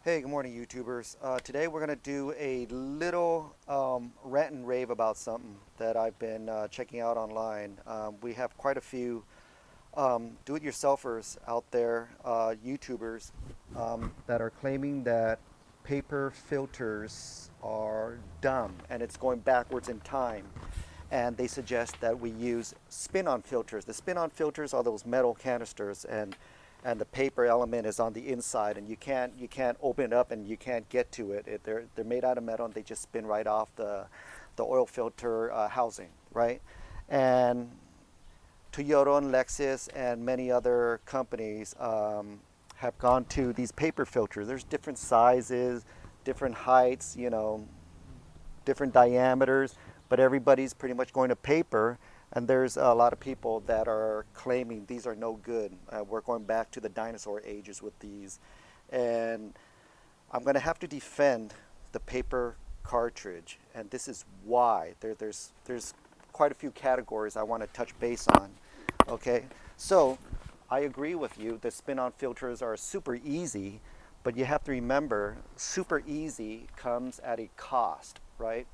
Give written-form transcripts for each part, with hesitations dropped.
Hey, good morning, YouTubers. Today we're going to do a little rant and rave about something that I've been checking out online. We have quite a few do-it-yourselfers out there, YouTubers, that are claiming that paper filters are dumb and it's going backwards in time. And they suggest that we use spin-on filters. The spin-on filters are those metal canisters, and the paper element is on the inside, and you can't open it up and you can't get to it. They're made out of metal, and they just spin right off the oil filter housing, right? And Toyota and Lexus and many other companies have gone to these paper filters. There's different sizes, different heights, different diameters, but everybody's pretty much going to paper. And there's a lot of people that are claiming these are no good. We're going back to the dinosaur ages with these. And I'm going to have to defend the paper cartridge. And this is why. There's quite a few categories I want to touch base on. Okay, so I agree with you. The spin-on filters are super easy, but you have to remember, super easy comes at a cost, right?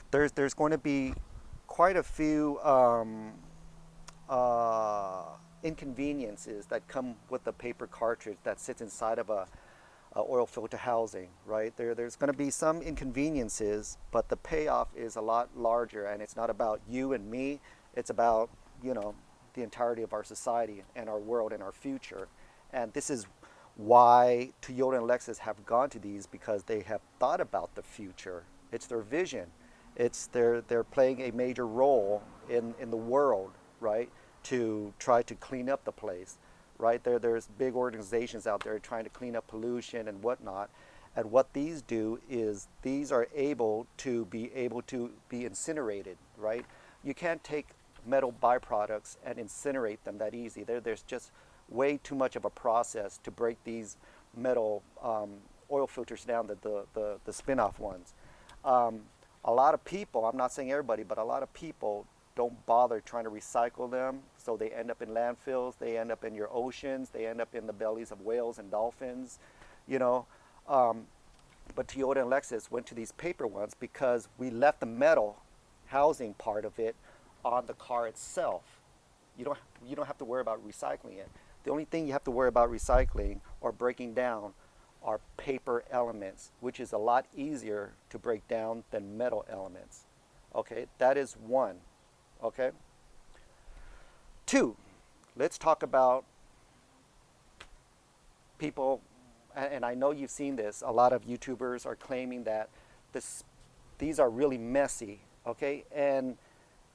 There's going to be quite a few inconveniences that come with the paper cartridge that sits inside of a oil filter housing, right? There's going to be some inconveniences, but the payoff is a lot larger, and it's not about you and me. It's about, the entirety of our society and our world and our future. And this is why Toyota and Lexus have gone to these, because they have thought about the future. It's their vision. They're playing a major role in the world, right? To try to clean up the place, right? There's big organizations out there trying to clean up pollution and whatnot. And what these do is these are able to be incinerated, right? You can't take metal byproducts and incinerate them that easy. There's just way too much of a process to break these metal oil filters down, the spin-off ones. A lot of people, I'm not saying everybody, but a lot of people don't bother trying to recycle them, so they end up in landfills, they end up in your oceans, they end up in the bellies of whales and dolphins, But Toyota and Lexus went to these paper ones because we left the metal housing part of it on the car itself. You don't have to worry about recycling it. The only thing you have to worry about recycling or breaking down are paper elements, which is a lot easier to break down than metal elements. Okay, that is one. Okay. Two, let's talk about people, and I know you've seen this, a lot of YouTubers are claiming that these are really messy, okay? And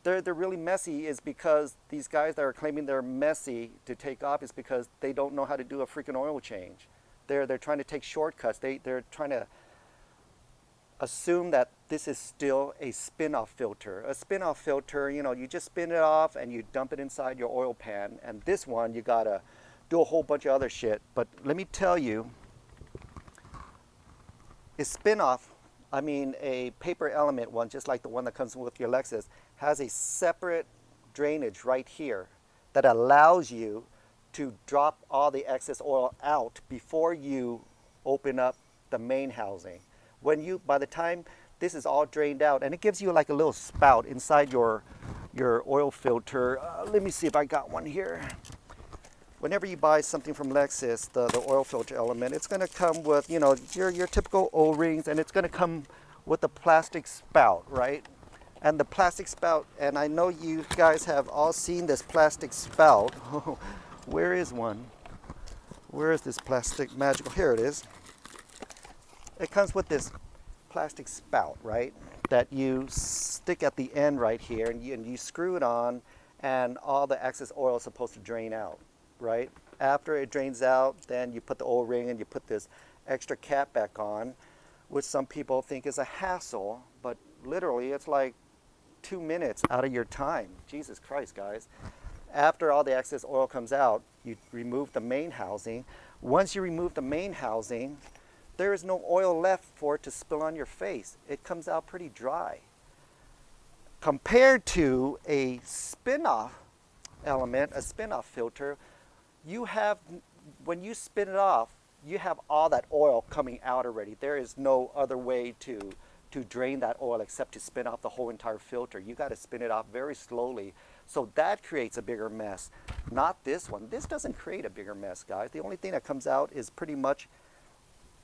they're really messy is because these guys that are claiming they're messy to take off is because they don't know how to do a freaking oil change. They're trying to take shortcuts. They're trying to assume that this is still a spin-off filter. A spin-off filter, you just spin it off and you dump it inside your oil pan. And this one, you gotta do a whole bunch of other shit. But let me tell you, a spin-off, a paper element one, just like the one that comes with your Lexus, has a separate drainage right here that allows you to drop all the excess oil out before you open up the main housing. By the time this is all drained out, and it gives you like a little spout inside your oil filter. Let me see if I got one here. Whenever you buy something from Lexus, the oil filter element, it's going to come with, your typical O-rings, and it's going to come with a plastic spout, right? And the plastic spout, and I know you guys have all seen this plastic spout. Where is one? Where is this plastic magical? Here it is. It comes with this plastic spout, right? That you stick at the end right here, and you screw it on, and all the excess oil is supposed to drain out, right? After it drains out, then you put the O-ring and you put this extra cap back on, which some people think is a hassle, but literally it's like 2 minutes out of your time. Jesus Christ, guys. After all the excess oil comes out, you remove the main housing. Once you remove the main housing, there is no oil left for it to spill on your face. It comes out pretty dry. Compared to a spin-off element, a spin-off filter, when you spin it off, you have all that oil coming out already. There is no other way to drain that oil except to spin off the whole entire filter. You got to spin it off very slowly. So that creates a bigger mess, not this one. This doesn't create a bigger mess, guys. The only thing that comes out is pretty much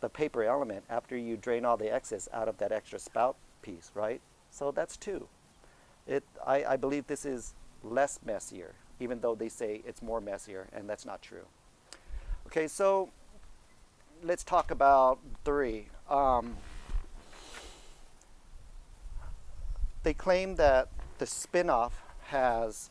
the paper element after you drain all the excess out of that extra spout piece, right? So that's two. I believe this is less messier, even though they say it's more messier, and that's not true. Okay, so let's talk about 3. They claim that the spin-off has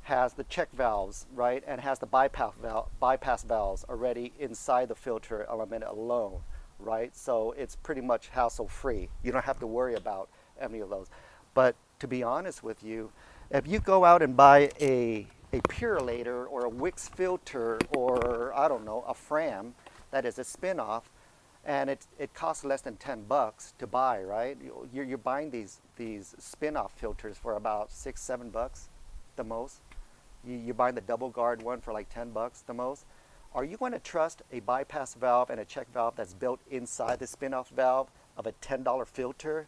the check valves, right, and has the bypass valves already inside the filter element alone, right? So it's pretty much hassle-free. You don't have to worry about any of those. But to be honest with you, if you go out and buy a purelator or a Wix filter or, I don't know, a Fram that is a spin-off, and it costs less than $10 to buy, right? You're buying these spin-off filters for about $6-7 the most. You're buying the double guard one for like $10 the most. Are you going to trust a bypass valve and a check valve that's built inside the spin-off valve of a $10 filter,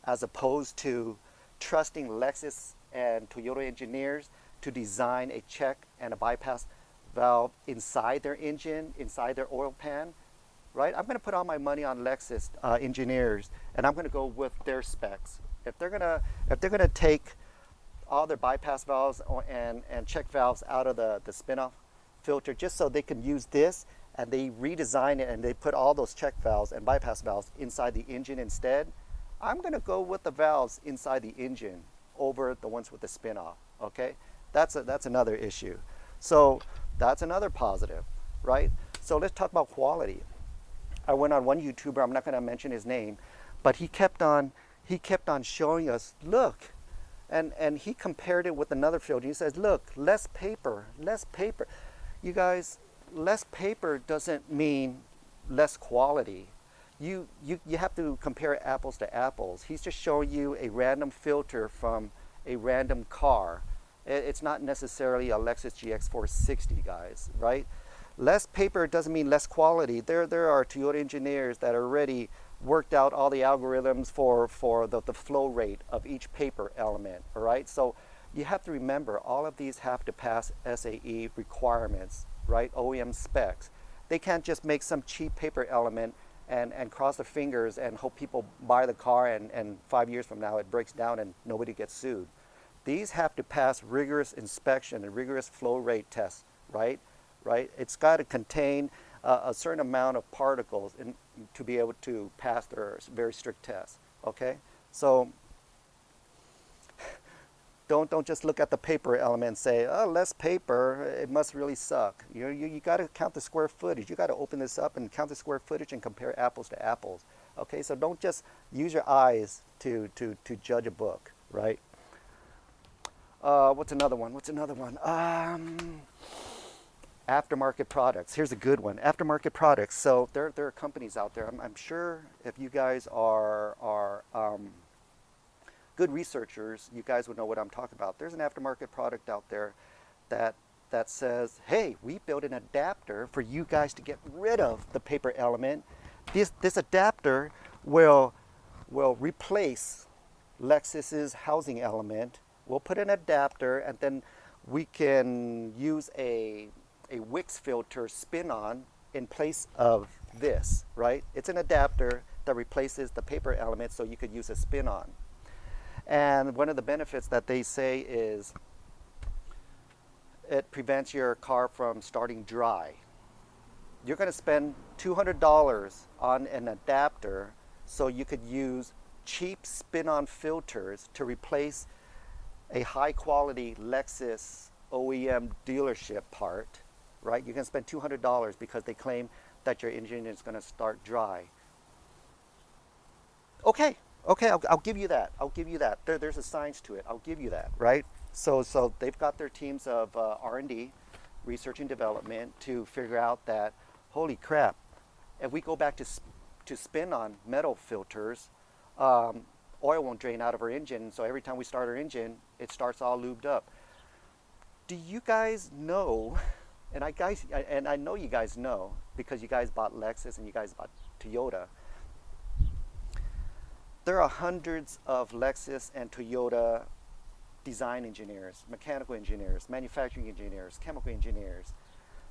as opposed to trusting Lexus and Toyota engineers to design a check and a bypass valve inside their engine, inside their oil pan? Right? I'm going to put all my money on Lexus engineers, and I'm going to go with their specs. If they're going to take all their bypass valves and check valves out of the spin-off filter just so they can use this, and they redesign it and they put all those check valves and bypass valves inside the engine instead, I'm going to go with the valves inside the engine over the ones with the spin-off. Okay, that's another issue. So that's another positive, right? So let's talk about quality. I went on one YouTuber, I'm not going to mention his name, but he kept on showing us, look, and he compared it with another filter. He says, look, less paper. You guys, less paper doesn't mean less quality. You have to compare apples to apples. He's just showing you a random filter from a random car. It's not necessarily a Lexus GX460, guys, right? Less paper doesn't mean less quality. There are Toyota engineers that already worked out all the algorithms for the flow rate of each paper element, all right? So you have to remember, all of these have to pass SAE requirements, right? OEM specs. They can't just make some cheap paper element and cross their fingers and hope people buy the car and 5 years from now it breaks down and nobody gets sued. These have to pass rigorous inspection and rigorous flow rate tests, right? It's got to contain a certain amount of particles to be able to pass their very strict tests. Okay, so don't just look at the paper element and say, oh, less paper, it must really suck. You got to count the square footage. You got to open this up and count the square footage and compare apples to apples. Okay, so don't just use your eyes to judge a book, right? What's another one? Aftermarket products. Here's a good one. Aftermarket products. So there are companies out there. I'm sure if you guys are good researchers, you guys would know what I'm talking about. There's an aftermarket product out there that says, hey, we built an adapter for you guys to get rid of the paper element. This adapter will replace Lexus's housing element. We'll put an adapter, and then we can use a Wix filter spin-on in place of this, right? It's an adapter that replaces the paper element, so you could use a spin-on. And one of the benefits that they say is it prevents your car from starting dry. You're going to spend $200 on an adapter so you could use cheap spin-on filters to replace a high-quality Lexus OEM dealership part, right? You're going to spend $200 because they claim that your engine is going to start dry. Okay, I'll give you that. There's a science to it. I'll give you that, right? So they've got their teams of R&D, research and development, to figure out that, holy crap, if we go back to spin-on metal filters, oil won't drain out of our engine, so every time we start our engine, it starts all lubed up. Do you guys know And I know you guys know because you guys bought Lexus and you guys bought Toyota. There are hundreds of Lexus and Toyota design engineers, mechanical engineers, manufacturing engineers, chemical engineers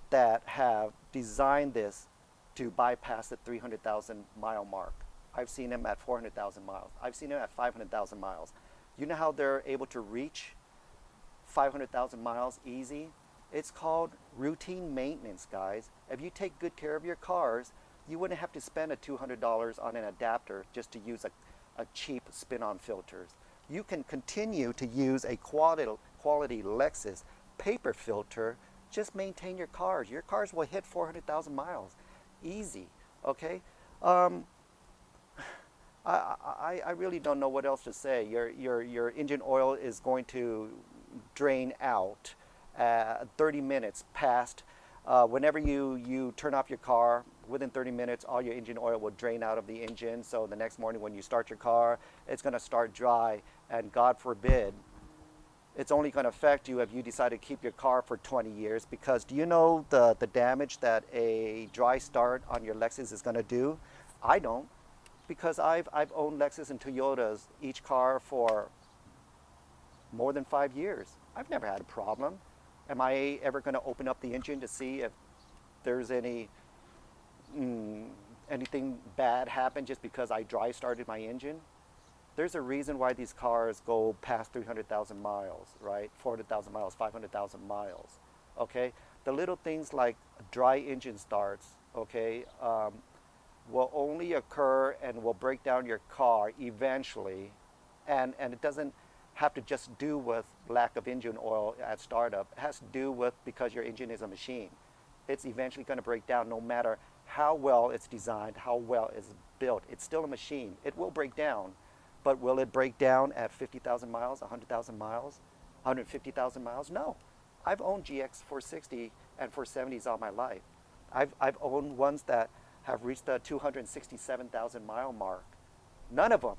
that have designed this to bypass the 300,000 mile mark. I've seen them at 400,000 miles. I've seen them at 500,000 miles. You know how they're able to reach 500,000 miles easy? It's called routine maintenance, guys. If you take good care of your cars, you wouldn't have to spend a $200 on an adapter just to use a cheap spin-on filters. You can continue to use a quality Lexus paper filter. Just maintain your cars. Your cars will hit 400,000 miles. Easy, okay? I really don't know what else to say. Your engine oil is going to drain out 30 minutes past. Whenever you turn off your car, within 30 minutes, all your engine oil will drain out of the engine. So the next morning when you start your car, it's going to start dry. And God forbid, it's only going to affect you if you decide to keep your car for 20 years. Because do you know the damage that a dry start on your Lexus is going to do? I don't. Because I've owned Lexus and Toyotas, each car, for more than 5 years. I've never had a problem. Am I ever going to open up the engine to see if there's anything bad happen just because I dry started my engine? There's a reason why these cars go past 300,000 miles, right? 400,000 miles, 500,000 miles, okay? The little things like dry engine starts, okay, will only occur and will break down your car eventually, and it doesn't have to just do with lack of engine oil at startup. It has to do with because your engine is a machine. It's eventually going to break down no matter how well it's designed, how well it's built. It's still a machine. It will break down, but will it break down at 50,000 miles, 100,000 miles, 150,000 miles? No. I've owned GX 460 and 470s all my life. I've owned ones that have reached the 267,000 mile mark. None of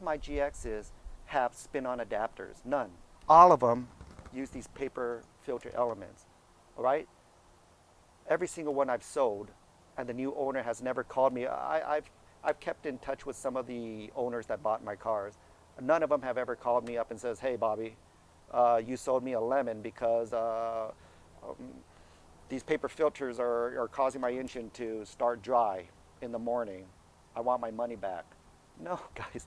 my GXs have spin-on adapters, none. All of them use these paper filter elements, all right? Every single one I've sold, and the new owner has never called me. I've kept in touch with some of the owners that bought my cars. None of them have ever called me up and says, hey Bobby, you sold me a lemon because these paper filters are causing my engine to start dry in the morning. I want my money back. No, guys.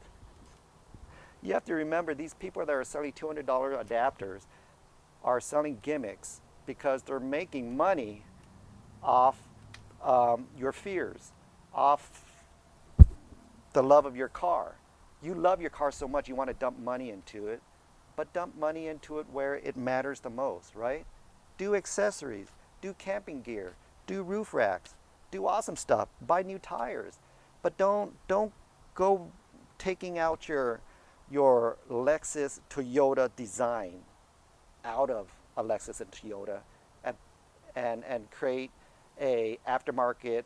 You have to remember, these people that are selling $200 adapters are selling gimmicks because they're making money off your fears, off the love of your car. You love your car so much you want to dump money into it, but dump money into it where it matters the most, right? Do accessories, do camping gear, do roof racks, do awesome stuff, buy new tires, but don't go taking out your Lexus Toyota design out of a Lexus and Toyota and create a aftermarket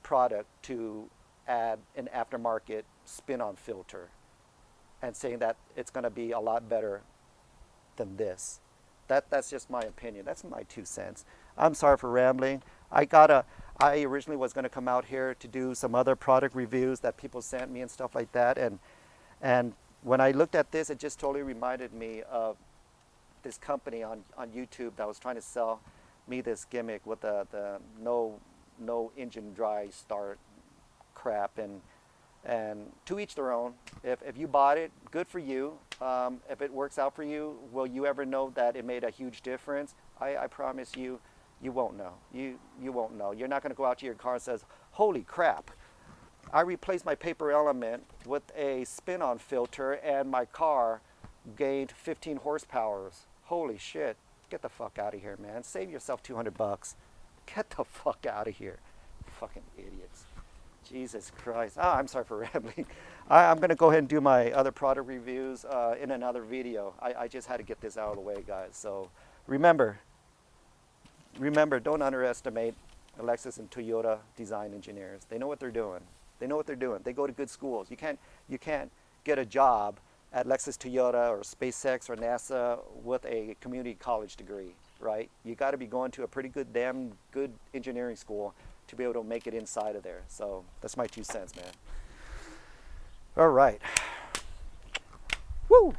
product to add an aftermarket spin-on filter and saying that it's going to be a lot better than this. That's just my opinion. That's my 2 cents. I'm sorry for rambling. I originally was going to come out here to do some other product reviews that people sent me and stuff like that, and when I looked at this, it just totally reminded me of this company on YouTube that was trying to sell me this gimmick with the no engine dry start crap, and to each their own. If you bought it, good for you. If it works out for you, will you ever know that it made a huge difference? I promise you, you won't know. You won't know. You're not going to go out to your car and says, holy crap, I replaced my paper element with a spin-on filter and my car gained 15 horsepower. Holy shit. Get the fuck out of here, man. Save yourself 200 bucks. Get the fuck out of here. Fucking idiots. Jesus Christ. Oh, I'm sorry for rambling. I'm going to go ahead and do my other product reviews in another video. I just had to get this out of the way, guys. So remember, don't underestimate Lexus and Toyota design engineers. They know what they're doing. They know what they're doing. They go to good schools. You can't get a job at Lexus, Toyota, or SpaceX or NASA with a community college degree, right? You got to be going to a pretty good, damn good engineering school to be able to make it inside of there. So that's my 2 cents, man. All right. Woo!